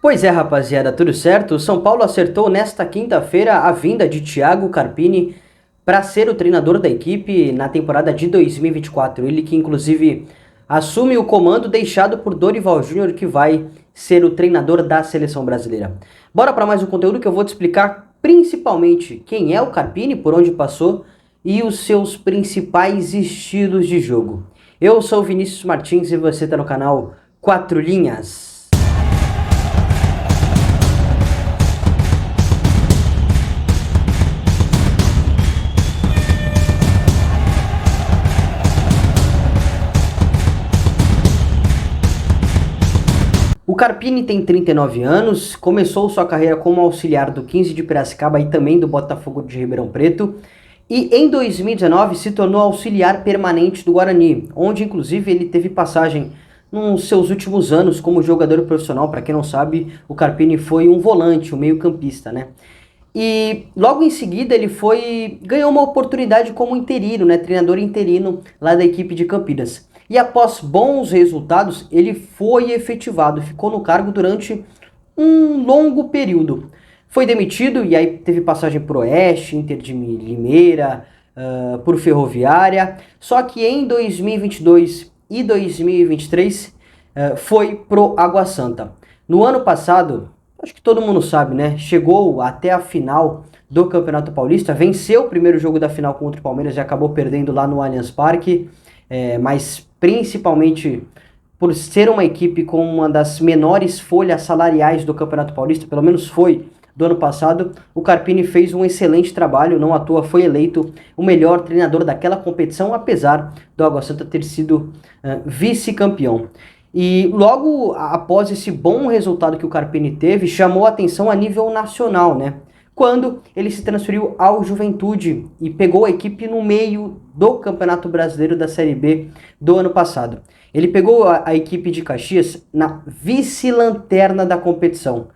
Pois é, rapaziada, tudo certo? O São Paulo acertou nesta quinta-feira a vinda de Thiago Carpini para ser o treinador da equipe na temporada de 2024. Ele que inclusive assume o comando deixado por Dorival Júnior, que vai ser o treinador da seleção brasileira. Bora para mais um conteúdo que eu vou te explicar principalmente quem é o Carpini, por onde passou e os seus principais estilos de jogo. Eu sou o Vinícius Martins e você está no canal 4 Linhas. O Carpini tem 39 anos, começou sua carreira como auxiliar do 15 de Piracicaba e também do Botafogo de Ribeirão Preto, e em 2019 se tornou auxiliar permanente do Guarani, onde inclusive ele teve passagem nos seus últimos anos como jogador profissional. Para quem não sabe, o Carpini foi um volante, um meio-campista, né? E logo em seguida ele ganhou uma oportunidade como interino, né, treinador interino lá da equipe de Campinas. E após bons resultados, ele foi efetivado, ficou no cargo durante um longo período. Foi demitido e aí teve passagem por Oeste, Inter de Limeira, por Ferroviária. Só que em 2022 e 2023 foi pro Água Santa. No ano passado, acho que todo mundo sabe, né? Chegou até a final do Campeonato Paulista, venceu o primeiro jogo da final contra o Palmeiras e acabou perdendo lá no Allianz Parque. Mas principalmente por ser uma equipe com uma das menores folhas salariais do Campeonato Paulista, pelo menos foi do ano passado, o Carpini fez um excelente trabalho, não à toa foi eleito o melhor treinador daquela competição, apesar do Água Santa ter sido vice-campeão. E logo após esse bom resultado que o Carpini teve, chamou a atenção a nível nacional, né? Quando ele se transferiu ao Juventude e pegou a equipe no meio do Campeonato Brasileiro da Série B do ano passado. Ele pegou a equipe de Caxias na vice-lanterna da competição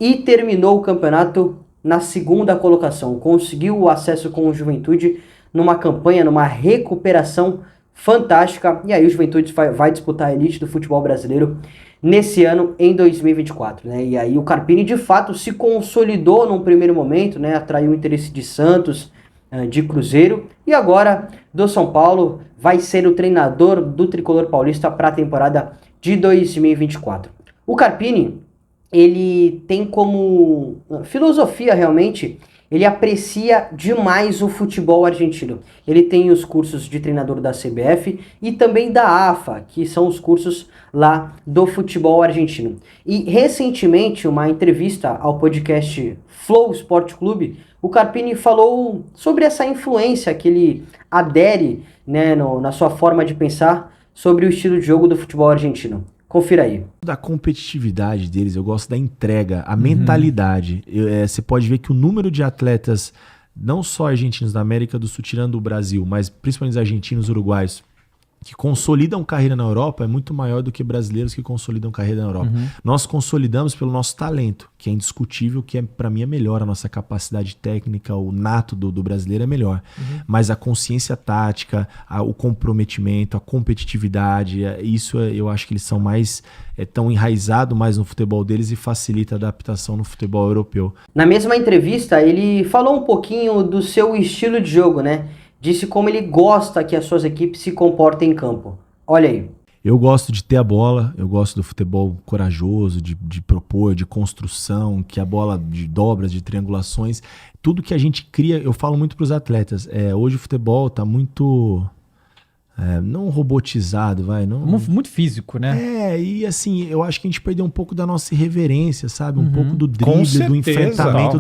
e terminou o campeonato na segunda colocação. Conseguiu o acesso com o Juventude numa campanha, numa recuperação fantástica. E aí o Juventude vai disputar a elite do futebol brasileiro nesse ano, em 2024, né? E aí o Carpini de fato se consolidou num primeiro momento, né? Atraiu o interesse de Santos, de Cruzeiro, e agora do São Paulo vai ser o treinador do Tricolor Paulista para a temporada de 2024. O Carpini, ele tem como filosofia realmente, ele aprecia demais o futebol argentino. Ele tem os cursos de treinador da CBF e também da AFA, que são os cursos lá do futebol argentino. E recentemente, uma entrevista ao podcast Flow Sport Clube, o Carpini falou sobre essa influência que ele adere, né, na sua forma de pensar sobre o estilo de jogo do futebol argentino. Confira aí. Da competitividade deles, eu gosto da entrega, a mentalidade. Você pode ver que o número de atletas, não só argentinos da América do Sul, tirando o Brasil, mas principalmente os argentinos, uruguaios, que consolidam carreira na Europa é muito maior do que brasileiros que consolidam carreira na Europa. Nós consolidamos pelo nosso talento, que é indiscutível, que para mim é melhor, a nossa capacidade técnica, o nato do brasileiro é melhor. Mas a consciência tática, o comprometimento, a competitividade, isso eu acho que eles são mais, tão enraizados mais no futebol deles e facilita a adaptação no futebol europeu. Na mesma entrevista, ele falou um pouquinho do seu estilo de jogo, né? Disse como ele gosta que as suas equipes se comportem em campo. Olha aí. Eu gosto de ter a bola, eu gosto do futebol corajoso, de propor, de construção, que a bola de dobras, de triangulações, tudo que a gente cria, eu falo muito para os atletas. Hoje o futebol está muito... não robotizado, não... Muito físico, né? E assim, eu acho que a gente perdeu um pouco da nossa irreverência, sabe? Um pouco do drible, do enfrentamento.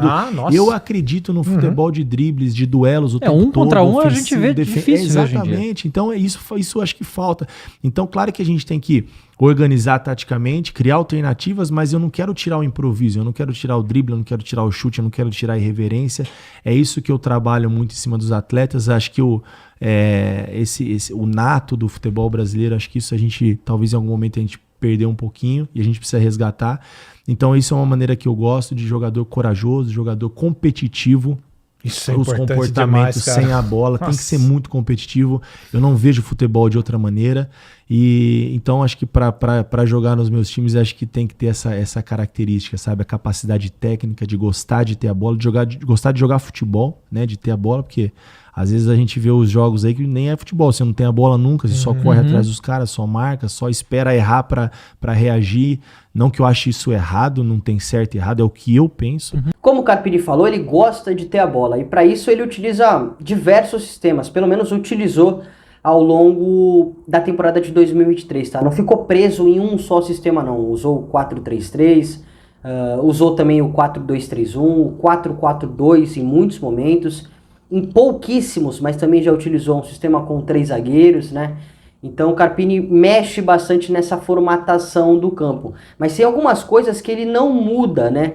Eu acredito no futebol de dribles, de duelos o tempo todo. Contra um a gente vê difícil exatamente. Hoje em dia. Então isso acho que falta. Então claro que a gente tem que organizar taticamente, criar alternativas, mas eu não quero tirar o improviso, eu não quero tirar o drible, eu não quero tirar o chute, eu não quero tirar a irreverência. É isso que eu trabalho muito em cima dos atletas. Acho que o nato do futebol brasileiro, acho que isso a gente, talvez em algum momento a gente perdeu um pouquinho e a gente precisa resgatar. Então isso é uma maneira que eu gosto de jogador corajoso, jogador competitivo. Isso é os comportamentos demais, sem a bola, tem que ser muito competitivo. Eu não vejo futebol de outra maneira. E então acho que para jogar nos meus times, acho que tem que ter essa característica, sabe? A capacidade técnica de gostar de ter a bola, gostar de jogar futebol, né? De ter a bola, porque às vezes a gente vê os jogos aí que nem é futebol, você não tem a bola nunca, você só corre atrás dos caras, só marca, só espera errar para reagir. Não que eu ache isso errado, não tem certo e errado, é o que eu penso. Como o Carpini falou, ele gosta de ter a bola e para isso ele utiliza diversos sistemas, pelo menos utilizou ao longo da temporada de 2023, tá? Não ficou preso em um só sistema não, usou o 4-3-3, usou também o 4-2-3-1, o 4-4-2 em muitos momentos, em pouquíssimos, mas também já utilizou um sistema com 3 zagueiros, né? Então o Carpini mexe bastante nessa formatação do campo, mas tem algumas coisas que ele não muda, né?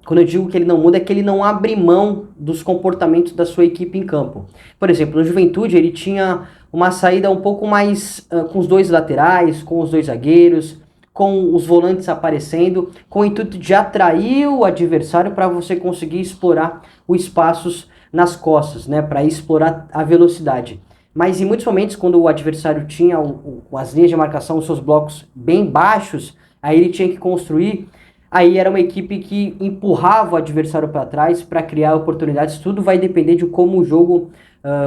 Quando eu digo que ele não muda, é que ele não abre mão dos comportamentos da sua equipe em campo. Por exemplo, no Juventude ele tinha uma saída um pouco mais com os 2 laterais, com os 2 zagueiros, com os volantes aparecendo, com o intuito de atrair o adversário para você conseguir explorar os espaços nas costas, né? Para explorar a velocidade. Mas em muitos momentos, quando o adversário tinha as linhas de marcação, os seus blocos bem baixos, aí ele tinha que construir. Aí era uma equipe que empurrava o adversário para trás para criar oportunidades. Tudo vai depender de como o jogo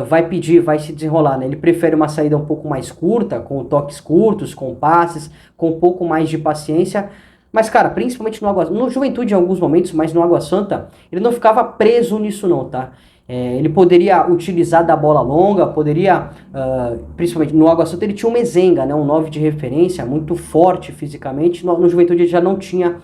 vai pedir, vai se desenrolar, né? Ele prefere uma saída um pouco mais curta, com toques curtos, com passes, com um pouco mais de paciência. Mas, cara, principalmente no Juventude em alguns momentos, mas no Água Santa, ele não ficava preso nisso não, tá? Ele poderia utilizar da bola longa, poderia, principalmente no Água Santa ele tinha um Mezenga, né? Um 9 de referência, muito forte fisicamente. No Juventude ele já não tinha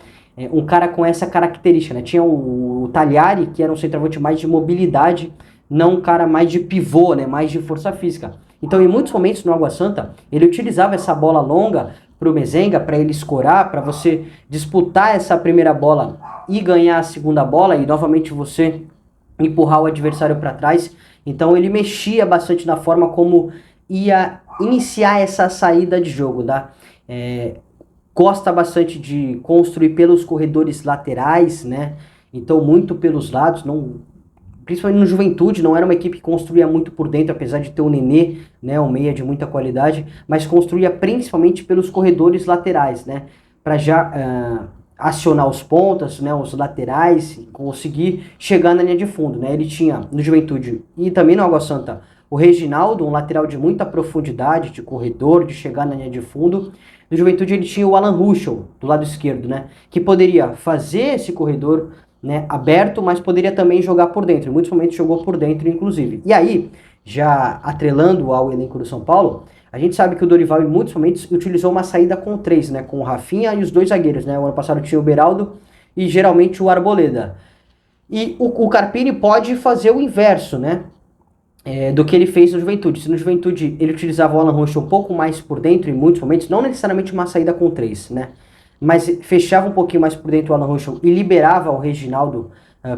um cara com essa característica, né? Tinha o Tagliari, que era um centroavante mais de mobilidade, não um cara mais de pivô, né? Mais de força física. Então, em muitos momentos no Água Santa, ele utilizava essa bola longa para o Mezenga, para ele escorar, para você disputar essa primeira bola e ganhar a segunda bola, e novamente você empurrar o adversário para trás. Então, ele mexia bastante na forma como ia iniciar essa saída de jogo, tá? Gosta bastante de construir pelos corredores laterais, né? Então, muito pelos lados, principalmente no Juventude, não era uma equipe que construía muito por dentro, apesar de ter o Nenê, né? Um meia de muita qualidade, mas construía principalmente pelos corredores laterais, né? Para já acionar os pontas, né? Os laterais, conseguir chegar na linha de fundo, né? Ele tinha no Juventude e também no Água Santa o Reginaldo, um lateral de muita profundidade, de corredor, de chegar na linha de fundo. No Juventude ele tinha o Alan Ruschel, do lado esquerdo, né? Que poderia fazer esse corredor, né, aberto, mas poderia também jogar por dentro. Em muitos momentos jogou por dentro, inclusive. E aí, já atrelando ao elenco do São Paulo, a gente sabe que o Dorival, em muitos momentos, utilizou uma saída com 3, né? Com o Rafinha e os 2 zagueiros, né? O ano passado tinha o Beraldo e geralmente o Arboleda. E o Carpini pode fazer o inverso, né? Do que ele fez no Juventude. Se no Juventude ele utilizava o Alan Ruschel um pouco mais por dentro, em muitos momentos, não necessariamente uma saída com 3, né? Mas fechava um pouquinho mais por dentro o Alan Ruschel e liberava o Reginaldo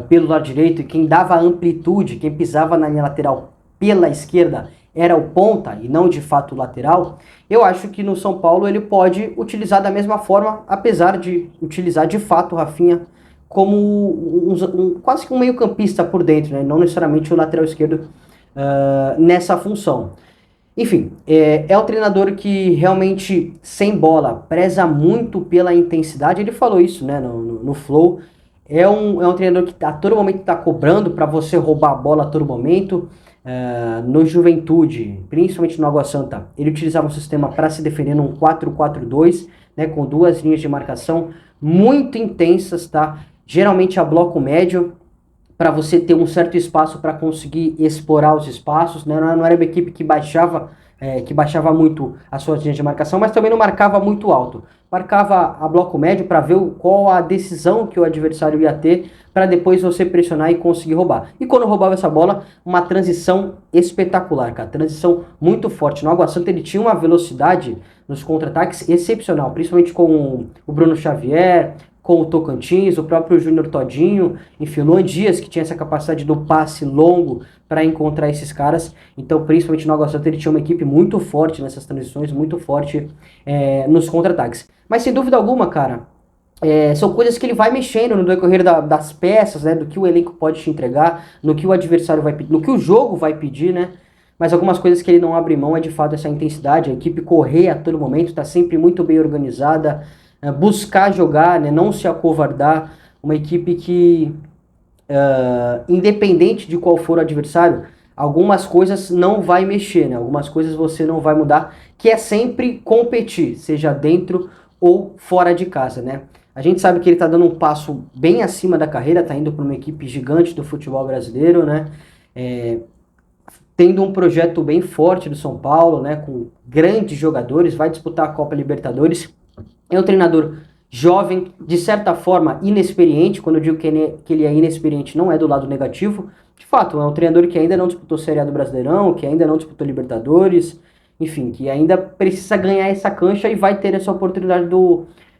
pelo lado direito, e quem dava amplitude, quem pisava na linha lateral pela esquerda era o ponta e não de fato o lateral. Eu acho que no São Paulo ele pode utilizar da mesma forma, apesar de utilizar de fato o Rafinha como quase que um meio campista por dentro, né? Não necessariamente o lateral esquerdo nessa função. Enfim, é um treinador que realmente, sem bola, preza muito pela intensidade. Ele falou isso, né, no Flow. É um treinador que a todo momento está cobrando para você roubar a bola a todo momento. No Juventude, principalmente no Água Santa, ele utilizava um sistema para se defender num 4-4-2, né, com 2 linhas de marcação muito intensas, tá? Geralmente a bloco médio, para você ter um certo espaço para conseguir explorar os espaços, né? Não era uma equipe que baixava muito as suas linhas de marcação, mas também não marcava muito alto. Marcava a bloco médio para ver qual a decisão que o adversário ia ter, para depois você pressionar e conseguir roubar. E quando roubava essa bola, uma transição espetacular, cara. Transição muito forte. No Água Santa ele tinha uma velocidade nos contra-ataques excepcional, principalmente com o Bruno Xavier, com o Tocantins, o próprio Júnior Todinho, enfim, o Luan Dias, que tinha essa capacidade do passe longo para encontrar esses caras. Então, principalmente no Água Santa, ele tinha uma equipe muito forte nessas transições, muito forte nos contra-ataques. Mas, sem dúvida alguma, cara, são coisas que ele vai mexendo no decorrer das peças, né, do que o elenco pode te entregar, no que o adversário vai pedir, no que o jogo vai pedir, né? mas algumas coisas que ele não abre mão é de fato essa intensidade, a equipe correr a todo momento, está sempre muito bem organizada, buscar jogar, né, não se acovardar, uma equipe que, independente de qual for o adversário, algumas coisas não vai mexer, né, algumas coisas você não vai mudar, que é sempre competir, seja dentro ou fora de casa, né. A gente sabe que ele está dando um passo bem acima da carreira, está indo para uma equipe gigante do futebol brasileiro, né, tendo um projeto bem forte do São Paulo, né, com grandes jogadores, vai disputar a Copa Libertadores. É um treinador jovem, de certa forma inexperiente. Quando eu digo que ele é inexperiente, não é do lado negativo. De fato, é um treinador que ainda não disputou Série A do Brasileirão, que ainda não disputou Libertadores, enfim, que ainda precisa ganhar essa cancha e vai ter essa oportunidade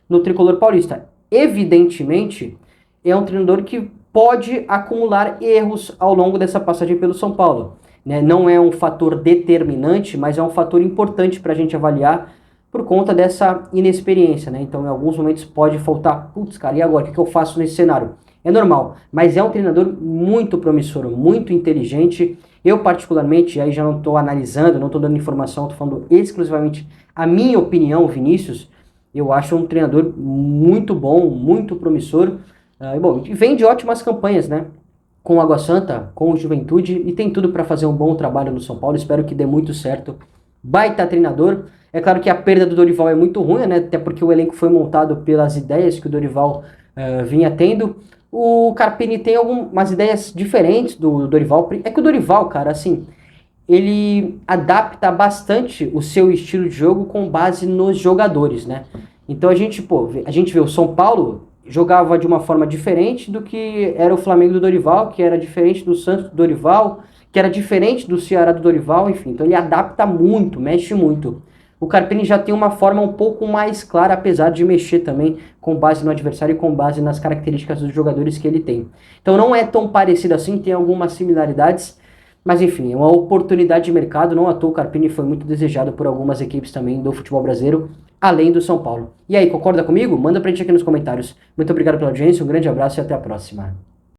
no Tricolor Paulista. Evidentemente, é um treinador que pode acumular erros ao longo dessa passagem pelo São Paulo. Né? Não é um fator determinante, mas é um fator importante para a gente avaliar por conta dessa inexperiência, né? Então, em alguns momentos pode faltar, putz, cara, e agora? O que eu faço nesse cenário? É normal, mas é um treinador muito promissor, muito inteligente. Eu, particularmente, aí já não estou analisando, não estou dando informação, estou falando exclusivamente a minha opinião, Vinícius. Eu acho um treinador muito bom, muito promissor. E vem de ótimas campanhas, né? Com o Água Santa, com o Juventude, e tem tudo para fazer um bom trabalho no São Paulo. Espero que dê muito certo. Baita treinador. É claro que a perda do Dorival é muito ruim, né? Até porque o elenco foi montado pelas ideias que o Dorival vinha tendo. O Carpini tem algumas ideias diferentes do Dorival. É que o Dorival, cara, assim, ele adapta bastante o seu estilo de jogo com base nos jogadores, né? Então a gente vê o São Paulo jogava de uma forma diferente do que era o Flamengo do Dorival, que era diferente do Santos do Dorival, que era diferente do Ceará do Dorival, enfim. Então ele adapta muito, mexe muito. O Carpini já tem uma forma um pouco mais clara, apesar de mexer também com base no adversário e com base nas características dos jogadores que ele tem. Então não é tão parecido assim, tem algumas similaridades, mas enfim, é uma oportunidade de mercado. Não à toa o Carpini foi muito desejado por algumas equipes também do futebol brasileiro, além do São Paulo. E aí, concorda comigo? Manda pra gente aqui nos comentários. Muito obrigado pela audiência, um grande abraço e até a próxima.